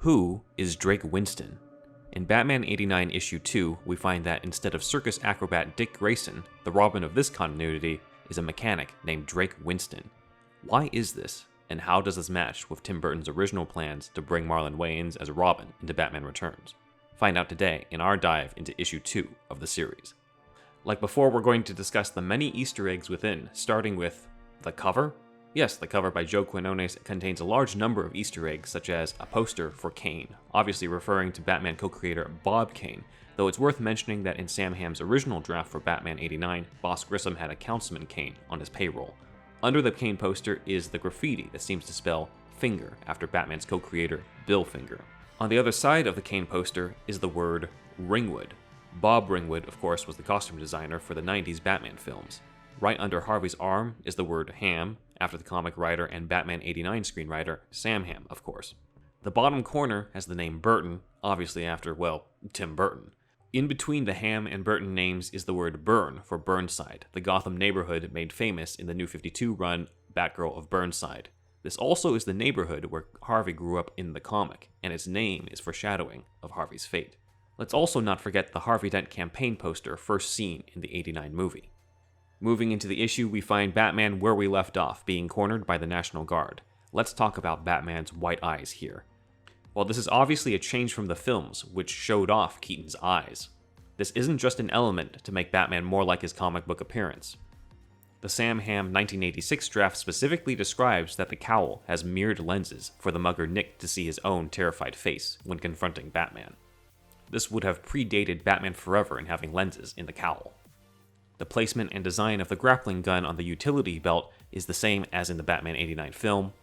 Who is Drake Winston? In Batman 89 issue 2, we find that instead of circus acrobat Dick Grayson, the Robin of this continuity is a mechanic named Drake Winston. Why is this, and how does this match with Tim Burton's original plans to bring Marlon Wayans as Robin into Batman Returns? Find out today in our dive into issue 2 of the series. Like before, we're going to discuss the many Easter eggs within, starting with the cover. Yes, the cover by Joe Quinones contains a large number of Easter eggs, such as a poster for Kane, obviously referring to Batman co-creator Bob Kane, though it's worth mentioning that in Sam Hamm's original draft for Batman 89, Boss Grissom had a Councilman Kane on his payroll. Under the Kane poster is the graffiti that seems to spell Finger after Batman's co-creator Bill Finger. On the other side of the Kane poster is the word Ringwood. Bob Ringwood, of course, was the costume designer for the 90s Batman films. Right under Harvey's arm is the word Ham, after the comic writer and Batman 89 screenwriter Sam Hamm, of course. The bottom corner has the name Burton, obviously after, well, Tim Burton. In between the Hamm and Burton names is the word Burn for Burnside, the Gotham neighborhood made famous in the New 52 run Batgirl of Burnside. This also is the neighborhood where Harvey grew up in the comic, and its name is foreshadowing of Harvey's fate. Let's also not forget the Harvey Dent campaign poster first seen in the 89 movie. Moving into the issue, we find Batman where we left off, being cornered by the National Guard. Let's talk about Batman's white eyes here. While this is obviously a change from the films, which showed off Keaton's eyes, this isn't just an element to make Batman more like his comic book appearance. The Sam Hamm 1986 draft specifically describes that the cowl has mirrored lenses for the mugger Nick to see his own terrified face when confronting Batman. This would have predated Batman Forever in having lenses in the cowl. The placement and design of the grappling gun on the utility belt is the same as in the Batman 89 film,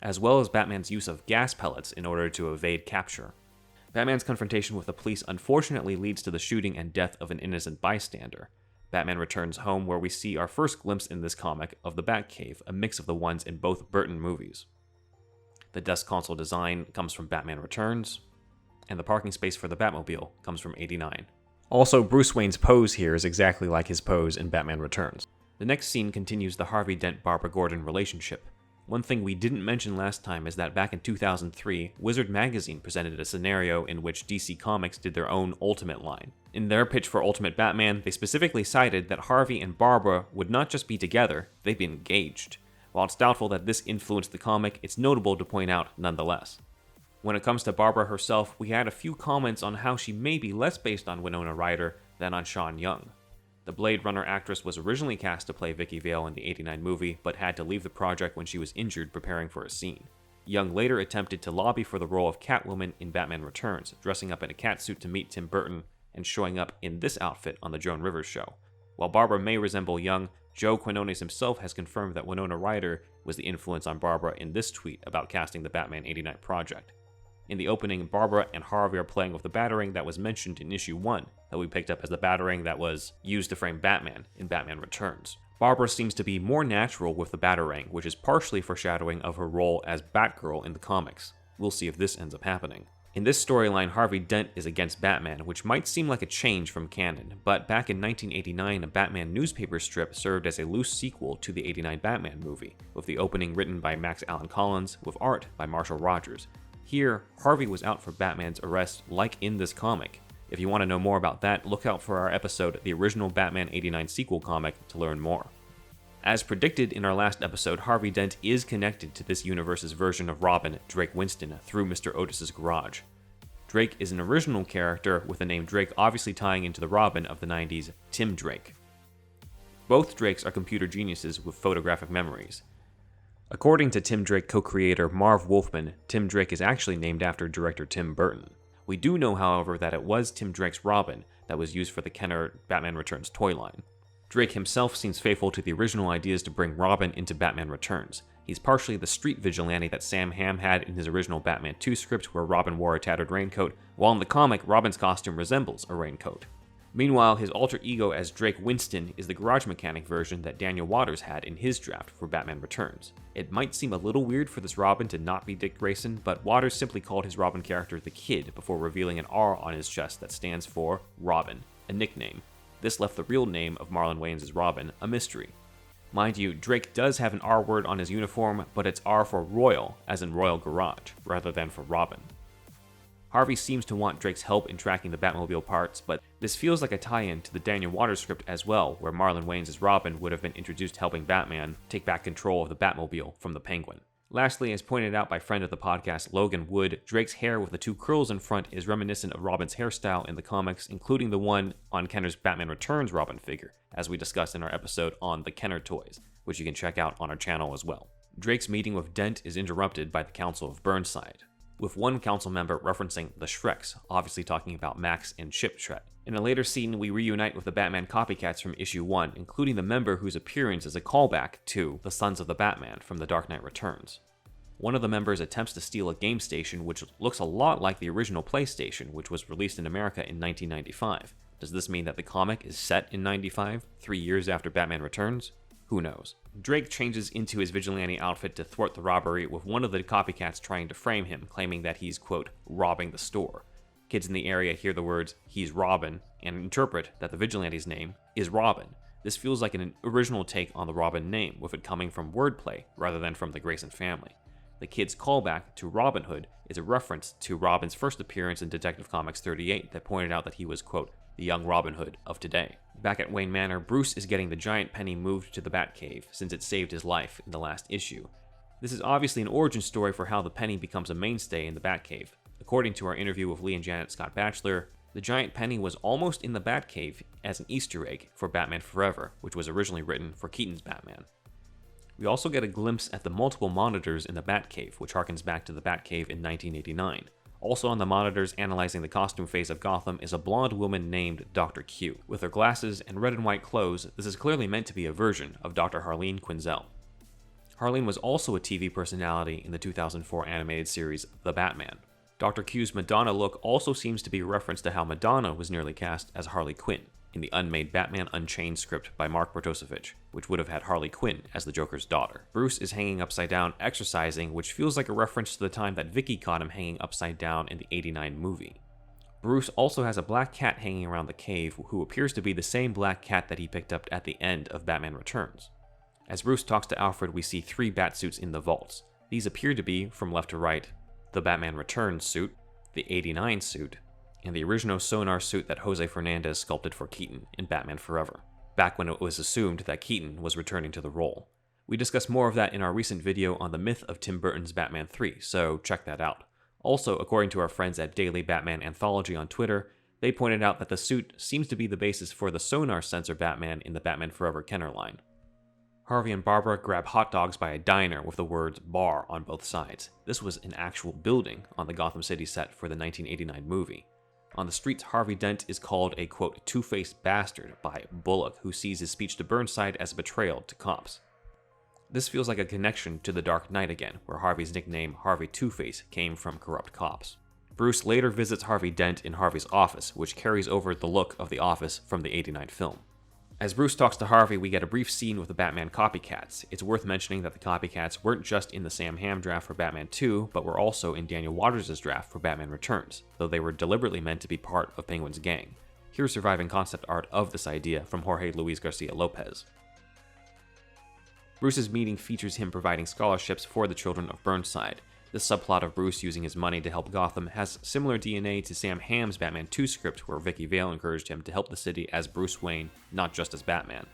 as well as Batman's use of gas pellets in order to evade capture. Batman's confrontation with the police unfortunately leads to the shooting and death of an innocent bystander. Batman returns home, where we see our first glimpse in this comic of the Batcave, a mix of the ones in both Burton movies. The desk console design comes from Batman Returns, and the parking space for the Batmobile comes from 89. Also, Bruce Wayne's pose here is exactly like his pose in Batman Returns. The next scene continues the Harvey Dent-Barbara Gordon relationship. One thing we didn't mention last time is that back in 2003, Wizard Magazine presented a scenario in which DC Comics did their own Ultimate line. In their pitch for Ultimate Batman, they specifically cited that Harvey and Barbara would not just be together, they'd be engaged. While it's doubtful that this influenced the comic, it's notable to point out nonetheless. When it comes to Barbara herself, we had a few comments on how she may be less based on Winona Ryder than on Sean Young. The Blade Runner actress was originally cast to play Vicky Vale in the 89 movie, but had to leave the project when she was injured preparing for a scene. Young later attempted to lobby for the role of Catwoman in Batman Returns, dressing up in a catsuit to meet Tim Burton and showing up in this outfit on the Joan Rivers show. While Barbara may resemble Young, Joe Quinones himself has confirmed that Winona Ryder was the influence on Barbara in this tweet about casting the Batman 89 project. In the opening, Barbara and Harvey are playing with the Batarang that was mentioned in issue 1, that we picked up as the Batarang that was used to frame Batman in Batman Returns. Barbara seems to be more natural with the Batarang, which is partially foreshadowing of her role as Batgirl in the comics. We'll see if this ends up happening. In this storyline, Harvey Dent is against Batman, which might seem like a change from canon, but back in 1989, a Batman newspaper strip served as a loose sequel to the 89 Batman movie, with the opening written by Max Allan Collins, with art by Marshall Rogers. Here, Harvey was out for Batman's arrest like in this comic. If you want to know more about that, look out for our episode, The Original Batman 89 Sequel Comic, to learn more. As predicted in our last episode, Harvey Dent is connected to this universe's version of Robin, Drake Winston, through Mr. Otis's garage. Drake is an original character, with the name Drake obviously tying into the Robin of the 90s, Tim Drake. Both Drakes are computer geniuses with photographic memories. According to Tim Drake co-creator Marv Wolfman, Tim Drake is actually named after director Tim Burton. We do know, however, that it was Tim Drake's Robin that was used for the Kenner Batman Returns toy line. Drake himself seems faithful to the original ideas to bring Robin into Batman Returns. He's partially the street vigilante that Sam Hamm had in his original Batman 2 script, where Robin wore a tattered raincoat, while in the comic, Robin's costume resembles a raincoat. Meanwhile, his alter ego as Drake Winston is the garage mechanic version that Daniel Waters had in his draft for Batman Returns. It might seem a little weird for this Robin to not be Dick Grayson, but Waters simply called his Robin character the Kid before revealing an R on his chest that stands for Robin, a nickname. This left the real name of Marlon Wayans' Robin a mystery. Mind you, Drake does have an R word on his uniform, but it's R for Royal, as in Royal Garage, rather than for Robin. Harvey seems to want Drake's help in tracking the Batmobile parts, but this feels like a tie-in to the Daniel Waters script as well, where Marlon Wayans' Robin would have been introduced helping Batman take back control of the Batmobile from the Penguin. Lastly, as pointed out by friend of the podcast Logan Wood, Drake's hair with the two curls in front is reminiscent of Robin's hairstyle in the comics, including the one on Kenner's Batman Returns Robin figure, as we discussed in our episode on the Kenner toys, which you can check out on our channel as well. Drake's meeting with Dent is interrupted by the Council of Burnside, with one council member referencing the Shreks, obviously talking about Max and Chip Shred. In a later scene, we reunite with the Batman copycats from issue 1, including the member whose appearance is a callback to the Sons of the Batman from The Dark Knight Returns. One of the members attempts to steal a game station which looks a lot like the original PlayStation, which was released in America in 1995. Does this mean that the comic is set in 95, 3 years after Batman Returns? Who knows? Drake changes into his vigilante outfit to thwart the robbery, with one of the copycats trying to frame him, claiming that he's, quote, robbing the store. Kids in the area hear the words, "he's Robin," and interpret that the vigilante's name is Robin. This feels like an original take on the Robin name, with it coming from wordplay rather than from the Grayson family. The kid's callback to Robin Hood is a reference to Robin's first appearance in Detective Comics 38 that pointed out that he was, quote, the young Robin Hood of today. Back at Wayne Manor, Bruce is getting the giant penny moved to the Batcave, since it saved his life in the last issue. This is obviously an origin story for how the penny becomes a mainstay in the Batcave. According to our interview with Lee and Janet Scott Batchelor, the giant penny was almost in the Batcave as an Easter egg for Batman Forever, which was originally written for Keaton's Batman. We also get a glimpse at the multiple monitors in the Batcave, which harkens back to the Batcave in 1989. Also on the monitors analyzing the costume phase of Gotham is a blonde woman named Dr. Q. With her glasses and red and white clothes, this is clearly meant to be a version of Dr. Harleen Quinzel. Harleen was also a TV personality in the 2004 animated series The Batman. Dr. Q's Madonna look also seems to be a reference to how Madonna was nearly cast as Harley Quinn in the unmade Batman Unchained script by Mark Bartosevich, which would have had Harley Quinn as the Joker's daughter. Bruce is hanging upside down exercising, which feels like a reference to the time that Vicky caught him hanging upside down in the '89 movie. Bruce also has a black cat hanging around the cave, who appears to be the same black cat that he picked up at the end of Batman Returns. As Bruce talks to Alfred, we see 3 Batsuits in the vaults. These appear to be, from left to right, the Batman Returns suit, the '89 suit, and the original sonar suit that Jose Fernandez sculpted for Keaton in Batman Forever, back when it was assumed that Keaton was returning to the role. We discussed more of that in our recent video on the myth of Tim Burton's Batman 3, so check that out. Also, according to our friends at Daily Batman Anthology on Twitter, they pointed out that the suit seems to be the basis for the sonar sensor Batman in the Batman Forever Kenner line. Harvey and Barbara grab hot dogs by a diner with the words bar on both sides. This was an actual building on the Gotham City set for the 1989 movie. On the streets, Harvey Dent is called a, quote, two-faced bastard by Bullock, who sees his speech to Burnside as a betrayal to cops. This feels like a connection to The Dark Knight again, where Harvey's nickname, Harvey Two-Face, came from corrupt cops. Bruce later visits Harvey Dent in Harvey's office, which carries over the look of the office from the '89 film. As Bruce talks to Harvey, we get a brief scene with the Batman copycats. It's worth mentioning that the copycats weren't just in the Sam Hamm draft for Batman 2, but were also in Daniel Waters' draft for Batman Returns, though they were deliberately meant to be part of Penguin's gang. Here's surviving concept art of this idea from Jorge Luis Garcia Lopez. Bruce's meeting features him providing scholarships for the children of Burnside. The subplot of Bruce using his money to help Gotham has similar DNA to Sam Hamm's Batman 2 script, where Vicky Vale encouraged him to help the city as Bruce Wayne, not just as Batman.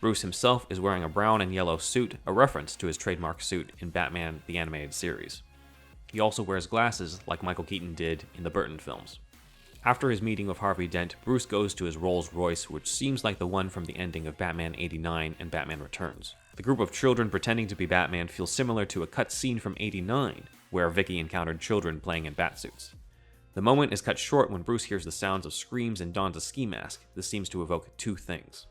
Bruce himself is wearing a brown and yellow suit, a reference to his trademark suit in Batman the Animated Series. He also wears glasses like Michael Keaton did in the Burton films. After his meeting with Harvey Dent, Bruce goes to his Rolls Royce, which seems like the one from the ending of Batman '89 and Batman Returns. The group of children pretending to be Batman feels similar to a cut scene from '89, where Vicky encountered children playing in batsuits. The moment is cut short when Bruce hears the sounds of screams and dons a ski mask. This seems to evoke 2 things.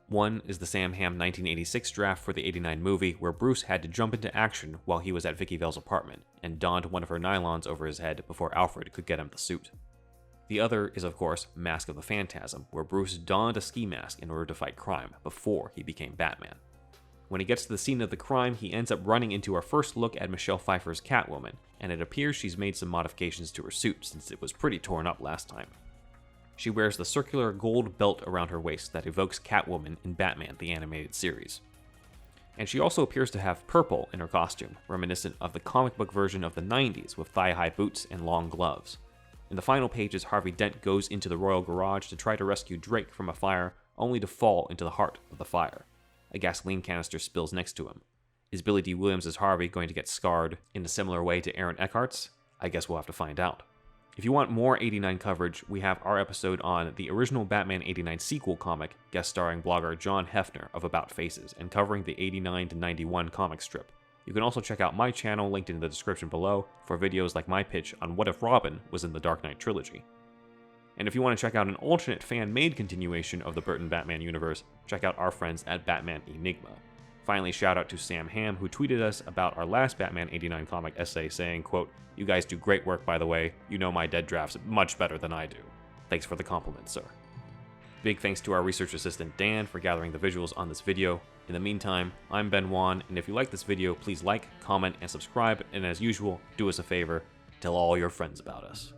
One is the Sam Hamm 1986 draft for the '89 movie, where Bruce had to jump into action while he was at Vicky Vale's apartment, and donned one of her nylons over his head before Alfred could get him the suit. The other is, of course, Mask of the Phantasm, where Bruce donned a ski mask in order to fight crime before he became Batman. When he gets to the scene of the crime, he ends up running into our first look at Michelle Pfeiffer's Catwoman, and it appears she's made some modifications to her suit since it was pretty torn up last time. She wears the circular gold belt around her waist that evokes Catwoman in Batman the Animated Series. And she also appears to have purple in her costume, reminiscent of the comic book version of the '90s with thigh-high boots and long gloves. In the final pages, Harvey Dent goes into the royal garage to try to rescue Drake from a fire, only to fall into the heart of the fire. A gasoline canister spills next to him. Is Billy D. Williams as Harvey going to get scarred in a similar way to Aaron Eckhart's? I guess we'll have to find out. If you want more 89 coverage, we have our episode on the original Batman 89 sequel comic, guest starring blogger John Hefner of About Faces, and covering the 89 to 91 comic strip. You can also check out my channel linked in the description below for videos like my pitch on what if Robin was in the Dark Knight trilogy. And if you want to check out an alternate fan-made continuation of the Burton Batman universe, check out our friends at Batman Enigma. Finally, shout out to Sam Ham, who tweeted us about our last Batman 89 comic essay saying, quote, "You guys do great work, by the way. You know my dead drafts much better than I do. Thanks for the compliment, sir." Big thanks to our research assistant Dan for gathering the visuals on this video. In the meantime, I'm Ben Wan, and if you like this video, please like, comment, and subscribe, and as usual, do us a favor, tell all your friends about us.